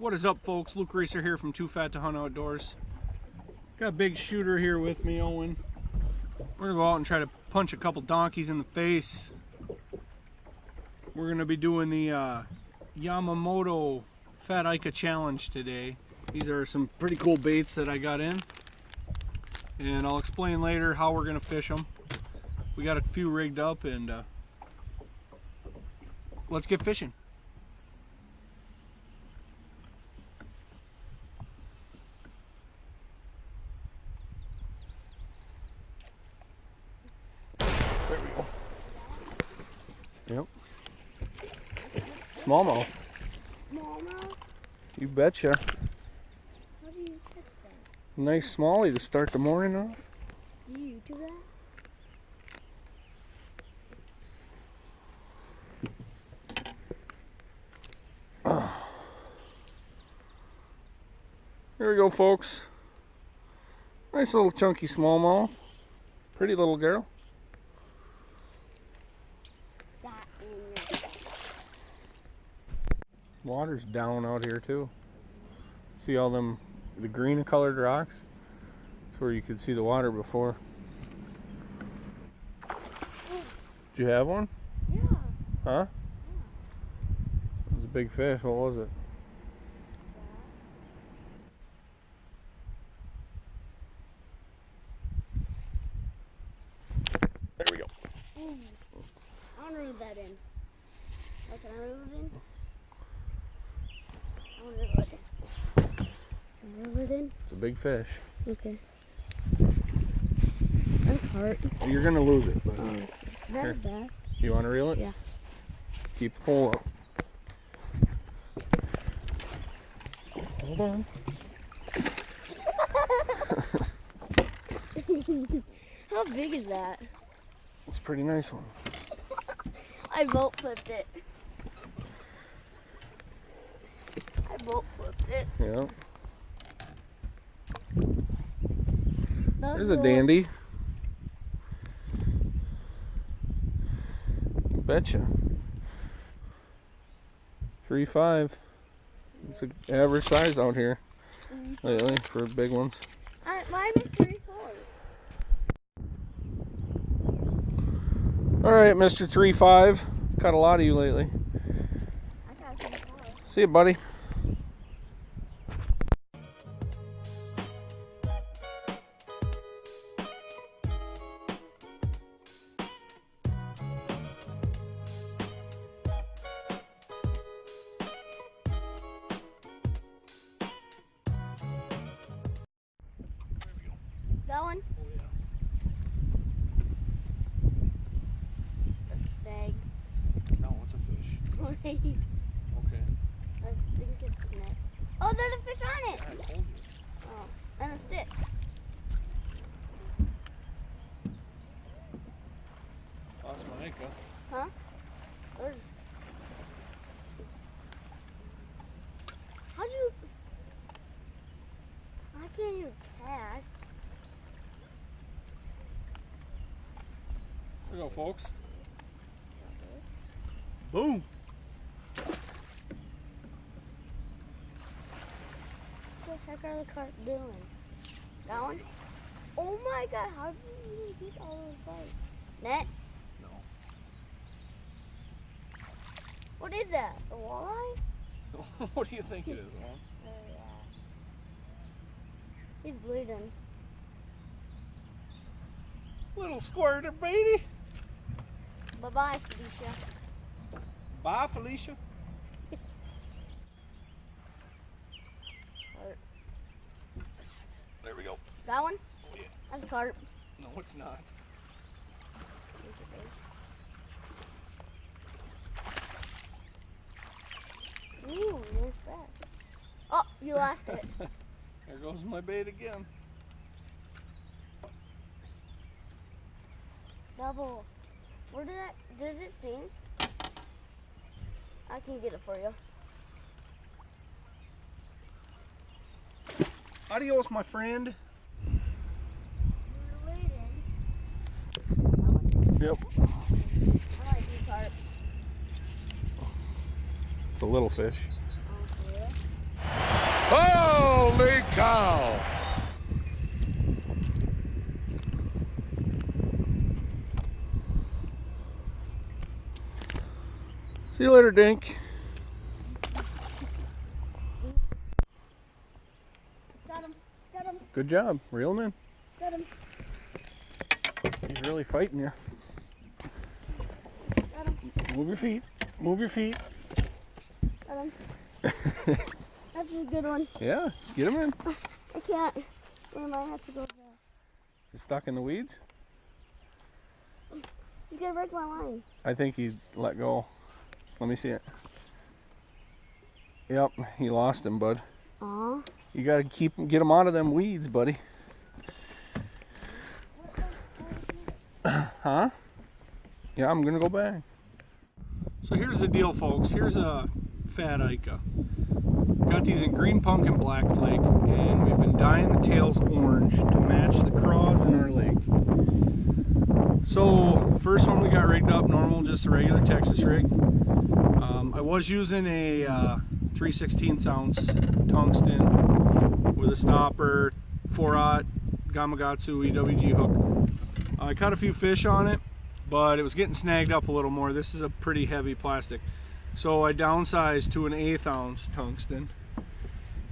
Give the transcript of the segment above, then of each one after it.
What is up, folks? Luke Racer here from Too Fat to Hunt Outdoors. Got a big shooter here with me, Owen. We're gonna go out and try to punch a couple donkeys in the face. We're gonna be doing the Yamamoto Fat Ikas challenge today. These are some pretty cool baits that I got in, and I'll explain later how we're gonna fish them. We got a few rigged up, and let's get fishing. There we go. Yep. Smallmouth. Smallmouth? You betcha. How do you catch that? Nice smallie to start the morning off. Do you do that? Here we go, folks. Nice little chunky smallmouth. Pretty little girl. Water's down out here too. See all the green colored rocks? That's where you could see the water before. Did you have one? Yeah. Huh? Yeah. It was a big fish. What was it? There we go. Ooh. I want to reel that in. Oh, can I reel it in? I want to reel it in. Can I reel it in? It's a big fish. Okay. I'm hurt. You're gonna lose it. But That's bad. you want to reel it? Yeah. Keep the pole up. Hold on. How big is that? It's a pretty nice one. I boat flipped it. Yeah. There's a Cool. dandy. You betcha. 3.5. It's an average size out here lately for big ones. Mine is 3.4. Alright, Mr. 3.5. Caught a lot of you lately. I got 3.4. See you, buddy. That one? Oh, yeah. That's a stag. No, it's a fish. Okay. Okay. I think it's a net. Oh, there's a fish on it! Yeah, I told you. Oh, and a stick. Lost my Ikas. Huh? There's... How'd you... I can't even cast. There we go, folks. Boom! What the heck are the carp doing? That one? Oh my god, how did you even get all those bites? Net? No. What is that? A walleye? What do you think it is, Mom? Oh yeah. He's bleeding. Little squirter, baby. Bye-bye, Felicia. Bye, Felicia. Carp. There we go. That one? Oh, yeah. That's a carp. No, it's not. Ooh, there's that. Oh, you lost it. There goes my bait again. Double. Where does it sting? I can get it for you. Adios, my friend. We're waiting. Yep. I like you, carp. It's a little fish. Oh, yeah. Holy cow! See you later, Dink. Got him. Got him. Good job. Reel him in. Got him. He's really fighting you. Got him. Move your feet. Move your feet. Got him. That's a good one. Yeah, get him in. I can't. We might have to go back. Is he stuck in the weeds? He's gonna break my line. I think he let go. Let me see it. Yep, he lost him, bud. Aw. You gotta get him out of them weeds, buddy. Huh? Yeah, I'm gonna go back. So here's the deal, folks. Here's a Fat Ikas. Got these in green punk and black flake, and we've been dyeing the tails orange to match the craws in our lake. So first one we got rigged up normal, just a regular Texas rig. I was using a 3/16 ounce tungsten with a stopper, 4/0 Gamakatsu EWG hook. I caught a few fish on it, but it was getting snagged up a little more. This is a pretty heavy plastic. So I downsized to an 1/8 ounce tungsten.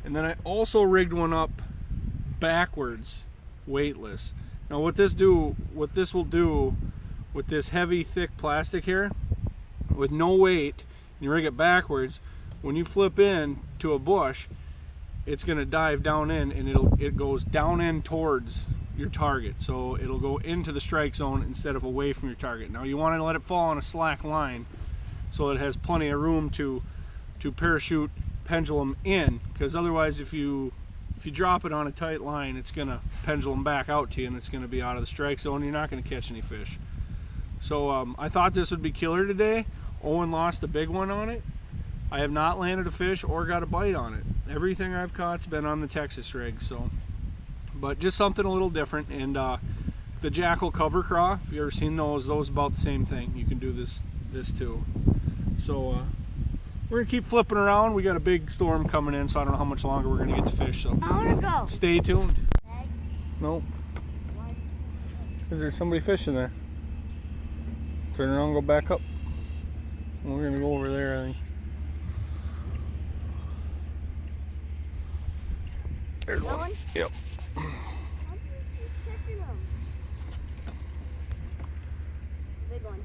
And then I also rigged one up backwards, weightless. Now what this will do with this heavy, thick plastic here, with no weight, and you rig it backwards, when you flip in to a bush, it's gonna dive down in, and it goes down in towards your target. So it'll go into the strike zone instead of away from your target. Now you wanna let it fall on a slack line so it has plenty of room to parachute pendulum in, because otherwise if you drop it on a tight line, it's gonna pendulum back out to you and it's gonna be out of the strike zone. You're not gonna catch any fish. So I thought this would be killer today. Owen lost a big one on it. I have not landed a fish or got a bite on it. Everything I've caught's been on the Texas rig. So, but just something a little different. And the jackal cover craw, if you ever seen those about the same thing. You can do this too. So we're gonna keep flipping around. We got a big storm coming in, so I don't know how much longer we're gonna get to fish. So I wanna go. stay tuned. Egg. Nope. Is there somebody fishing there? Turn around, go back up. We're gonna go over there, I think. There's one. Yep. How do you keep catching them? Big one.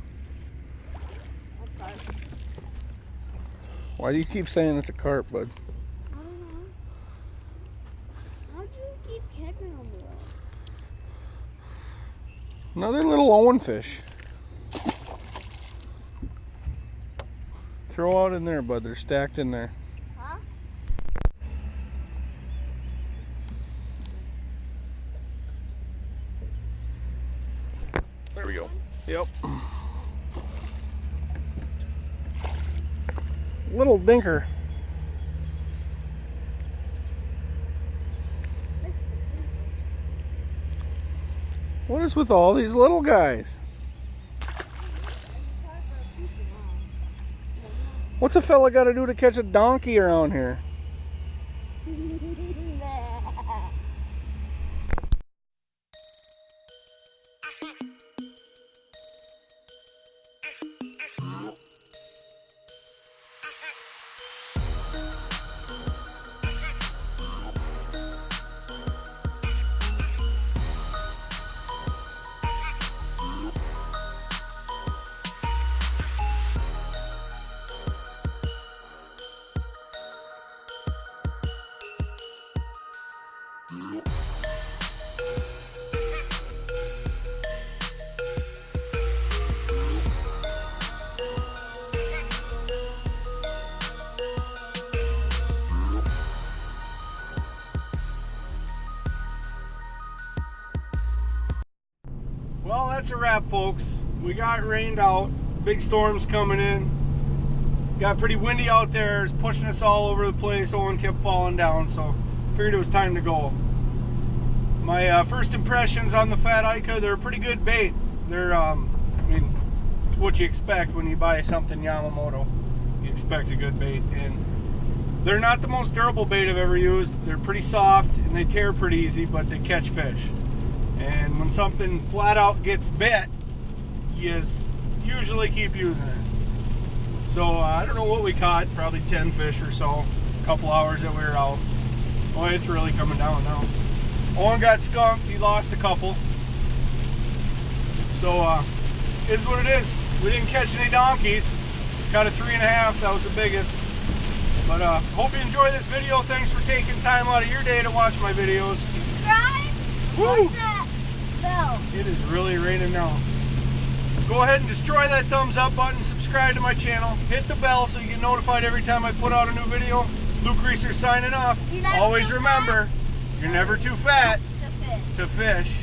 That's carp. Why do you keep saying it's a carp, bud? I don't know. How do you keep catching them though? Another little Owen fish. Throw out in there, bud. They're stacked in there. Huh? There we go. Yep. Little dinker. What is with all these little guys? What's a fella got to do to catch a donkey around here? Well, that's a wrap, folks. We got rained out. Big storms coming in. Got pretty windy out there. It's pushing us all over the place. Owen kept falling down, so figured it was time to go. My first impressions on the Fat Ikas, they're a pretty good bait. They're, I mean, it's what you expect when you buy something Yamamoto. You expect a good bait, and They're not the most durable bait I've ever used. They're pretty soft and they tear pretty easy, but they catch fish. And when something flat out gets bit, you usually keep using it. So I don't know what we caught, probably 10 fish or so, a couple hours that we were out. Oh, it's really coming down now. Owen got skunked, he lost a couple. So is what it is. We didn't catch any donkeys. Got a 3.5, that was the biggest. But hope you enjoy this video. Thanks for taking time out of your day to watch my videos. Subscribe. Woo! Hit that bell. It is really raining now. Go ahead and destroy that thumbs up button, subscribe to my channel, hit the bell so you get notified every time I put out a new video. Luke Reeser signing off. Always remember, you're never too fat To fish. to fish.